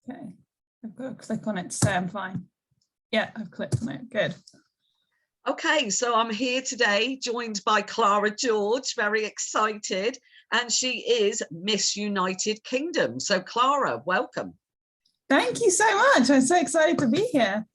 Okay, I've got to click on it to say I'm fine. Yeah, I've clicked on it. Good. Okay, so I'm here today joined by Clara George, very excited, and she is Miss United Kingdom. So Clara, welcome. Thank you so much. I'm so excited to be here.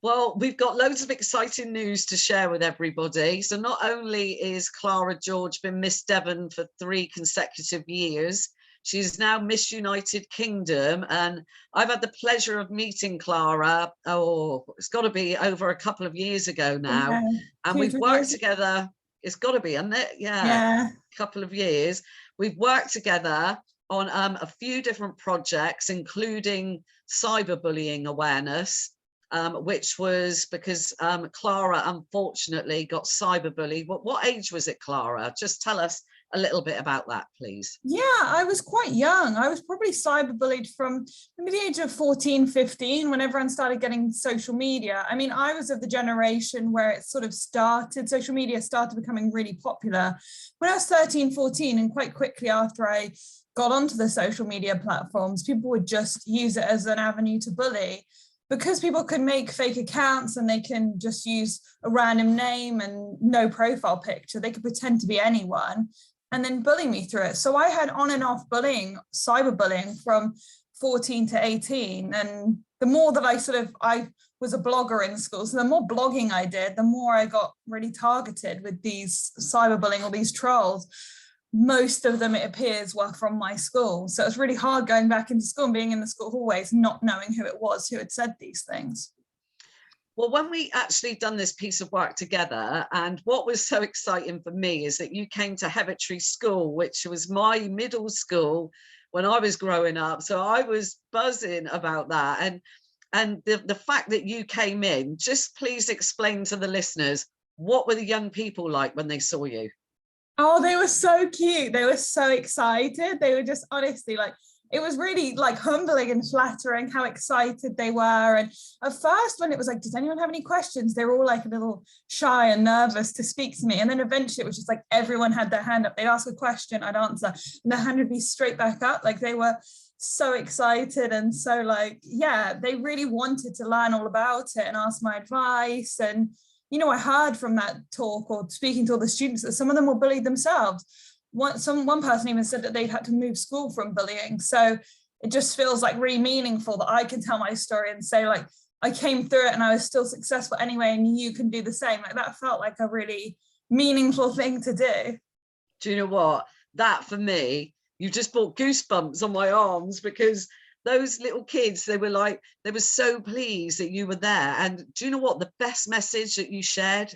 Well, we've got loads of exciting news to share with everybody. So not only is Clara George been Miss Devon for 3 consecutive years, she's now Miss United Kingdom. And I've had the pleasure of meeting Clara, it's got to be over a couple of years ago now. Yeah, and we've worked together, it's got to be, isn't it? Yeah, a couple of years. We've worked together on a few different projects, including cyberbullying awareness. Which was because Clara unfortunately got cyberbullied. What age was it, Clara? Just tell us a little bit about that, please. Yeah, I was quite young. I was probably cyberbullied from maybe the age of 14, 15, when everyone started getting social media. I mean, I was of the generation where it sort of started, social media started becoming really popular when I was 13, 14, and quite quickly after I got onto the social media platforms, people would just use it as an avenue to bully. Because people can make fake accounts and they can just use a random name and no profile picture, they could pretend to be anyone and then bully me through it. So I had on and off bullying, cyberbullying from 14 to 18. And the more that I was a blogger in school, so the more blogging I did, the more I got really targeted with these cyberbullying or these trolls. Most of them, it appears, were from my school. So it's really hard going back into school and being in the school hallways, not knowing who it was who had said these things. Well, when we actually done this piece of work together, and what was so exciting for me is that you came to Hevitree School, which was my middle school when I was growing up. So I was buzzing about that. And the fact that you came in, just please explain to the listeners, what were the young people like when they saw you? Oh, they were so cute. They were so excited. They were just honestly like, it was really like humbling and flattering how excited they were. And at first when it was like, does anyone have any questions? They were all like a little shy and nervous to speak to me. And then eventually it was just like everyone had their hand up. They'd ask a question, I'd answer, and their hand would be straight back up. Like they were so excited. And so like, yeah, they really wanted to learn all about it and ask my advice. And you know, I heard from that talk or speaking to all the students that some of them were bullied themselves. One person even said that they'd had to move school from bullying. So it just feels like really meaningful that I can tell my story and say like, I came through it and I was still successful anyway, and you can do the same. Like that felt like a really meaningful thing to do. Do you know what? That for me, you just brought goosebumps on my arms, because those little kids, they were so pleased that you were there. And do you know what? The best message that you shared,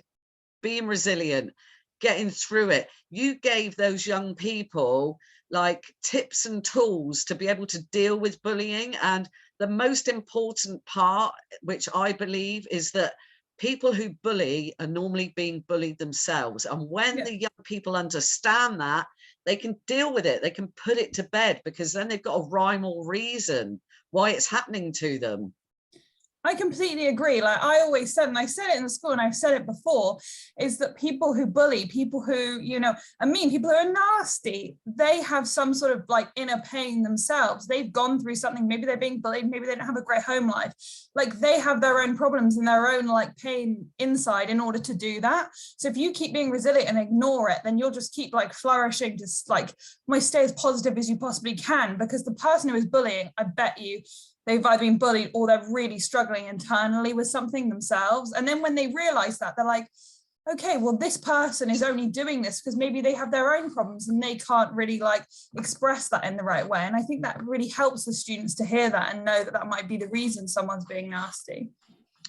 being resilient, getting through it. You gave those young people like tips and tools to be able to deal with bullying. And the most important part, which I believe, is that people who bully are normally being bullied themselves. And when the young people understand that, they can deal with it, they can put it to bed, because then they've got a rhyme or reason why it's happening to them. I completely agree. Like I always said, and I said it in the school and I've said it before, is that people who bully, people who, you know, are mean, people who are nasty, they have some sort of like inner pain themselves. They've gone through something. Maybe they're being bullied. Maybe they don't have a great home life. Like they have their own problems and their own like pain inside in order to do that. So if you keep being resilient and ignore it, then you'll just keep like flourishing, just like stay as positive as you possibly can, because the person who is bullying, I bet you, they've either been bullied or they're really struggling internally with something themselves. And then when they realize that, they're like, okay, well, this person is only doing this because maybe they have their own problems and they can't really like express that in the right way. And I think that really helps the students to hear that and know that that might be the reason someone's being nasty.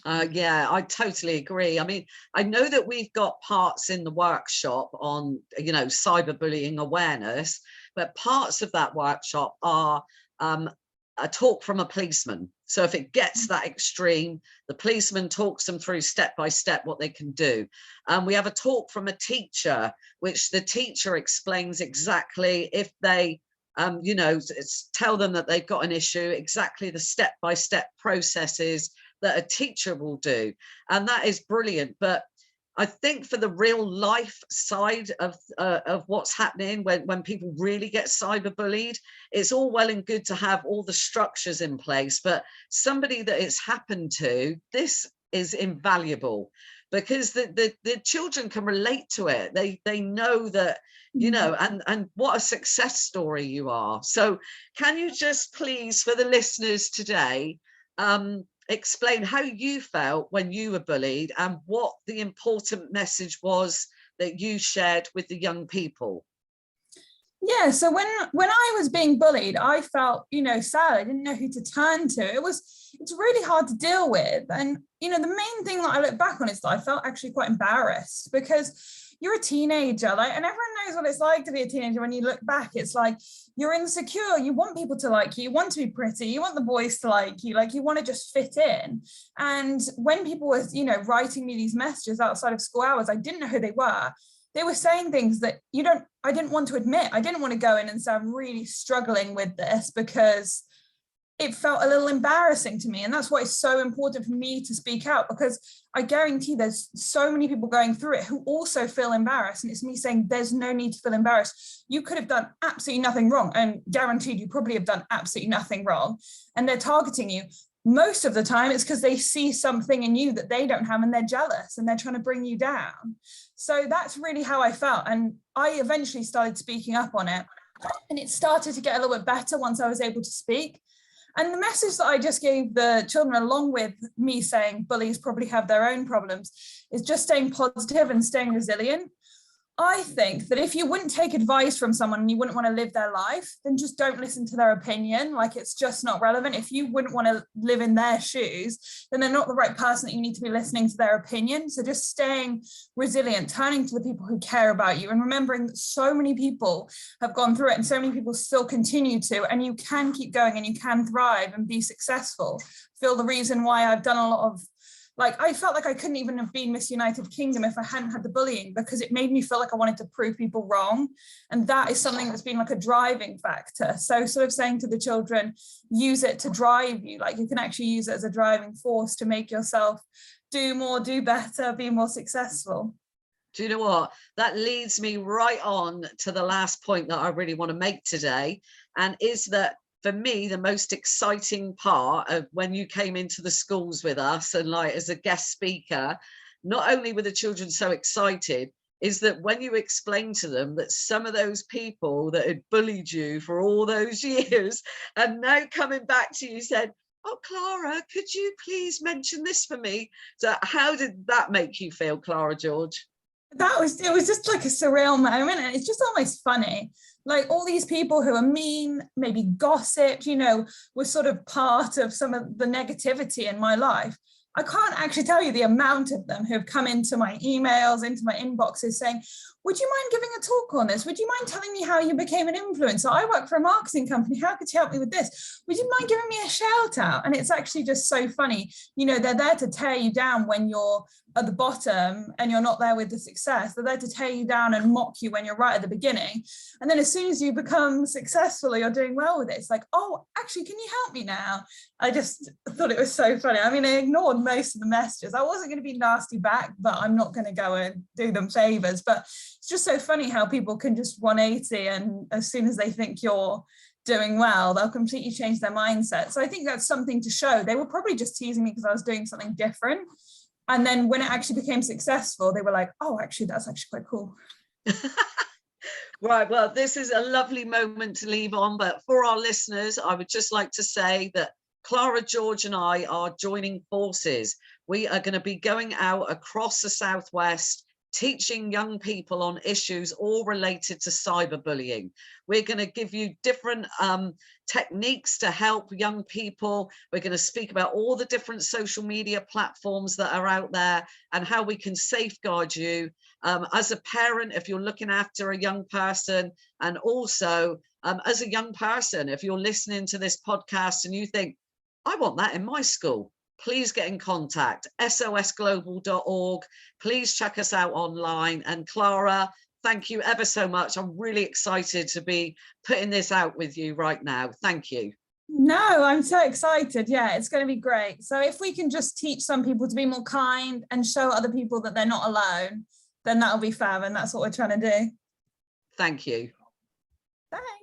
Yeah, I totally agree. I mean, I know that we've got parts in the workshop on, you know, cyberbullying awareness, but parts of that workshop are a talk from a policeman. So if it gets that extreme, the policeman talks them through step by step what they can do. We have a talk from a teacher, which the teacher explains exactly if they, you know, tell them that they've got an issue, exactly the step by step processes that a teacher will do. And that is brilliant. But I think for the real life side of what's happening when people really get cyberbullied, it's all well and good to have all the structures in place, but somebody that it's happened to, this is invaluable, because the children can relate to it. They know that, you know, and what a success story you are. So can you just please, for the listeners today, explain how you felt when you were bullied and what the important message was that you shared with the young people? Yeah, so when I was being bullied, I felt, you know, sad. I didn't know who to turn to. It's really hard to deal with. And, you know, the main thing that I look back on is that I felt actually quite embarrassed, because you're a teenager, like, and everyone knows what it's like to be a teenager. When you look back, it's like you're insecure. You want people to like you want to be pretty. You want the boys to like you want to just fit in. And when people were, you know, writing me these messages outside of school hours, I didn't know who they were. They were saying things that I didn't want to admit. I didn't want to go in and say, I'm really struggling with this, because it felt a little embarrassing to me. And that's why it's so important for me to speak out, because I guarantee there's so many people going through it who also feel embarrassed. And it's me saying, there's no need to feel embarrassed. You could have done absolutely nothing wrong, and guaranteed you probably have done absolutely nothing wrong. And they're targeting you. Most of the time it's because they see something in you that they don't have, and they're jealous and they're trying to bring you down. So that's really how I felt. And I eventually started speaking up on it, and it started to get a little bit better once I was able to speak. And the message that I just gave the children, along with me saying bullies probably have their own problems, is just staying positive and staying resilient. I think that if you wouldn't take advice from someone and you wouldn't want to live their life, then just don't listen to their opinion. Like, it's just not relevant. If you wouldn't want to live in their shoes, then they're not the right person that you need to be listening to their opinion. So just staying resilient, turning to the people who care about you, and remembering that so many people have gone through it and so many people still continue to, and you can keep going and you can thrive and be successful. Feel the reason why I've done a lot of, like, I felt like I couldn't even have been Miss United Kingdom if I hadn't had the bullying, because it made me feel like I wanted to prove people wrong. And that is something that's been like a driving factor. So sort of saying to the children, use it to drive you. Like, you can actually use it as a driving force to make yourself do more, do better, be more successful. Do you know what? That leads me right on to the last point that I really want to make today. And is that, for me, the most exciting part of when you came into the schools with us and like as a guest speaker, not only were the children so excited, is that when you explained to them that some of those people that had bullied you for all those years and now coming back to you said, oh, Clara, could you please mention this for me? So how did that make you feel, Clara George? It was just like a surreal moment, and it's just almost funny. Like, all these people who are mean, maybe gossiped, you know, were sort of part of some of the negativity in my life. I can't actually tell you the amount of them who have come into my emails, into my inboxes saying, would you mind giving a talk on this? Would you mind telling me how you became an influencer? I work for a marketing company. How could you help me with this? Would you mind giving me a shout out? And it's actually just so funny. You know, they're there to tear you down when you're at the bottom and you're not there with the success. They're there to tear you down and mock you when you're right at the beginning. And then as soon as you become successful or you're doing well with it, it's like, oh, actually, can you help me now? I just thought it was so funny. I mean, I ignored most of the messages. I wasn't going to be nasty back, but I'm not going to go and do them favors. But it's just so funny how people can just 180, and as soon as they think you're doing well, they'll completely change their mindset. So I think that's something to show. They were probably just teasing me because I was doing something different. And then when it actually became successful, they were like, oh, actually, that's actually quite cool. Right, well, this is a lovely moment to leave on, but for our listeners, I would just like to say that Clara George and I are joining forces. We are going to be going out across the Southwest, teaching young people on issues all related to cyberbullying. We're going to give you different techniques to help young people. We're going to speak about all the different social media platforms that are out there and how we can safeguard you as a parent if you're looking after a young person, and also as a young person, if you're listening to this podcast and you think, I want that in my school, please get in contact, sosglobal.org. Please check us out online. And Clara, thank you ever so much. I'm really excited to be putting this out with you right now. Thank you. No, I'm so excited. Yeah, it's going to be great. So if we can just teach some people to be more kind and show other people that they're not alone, then that'll be fab. And that's what we're trying to do. Thank you. Thanks.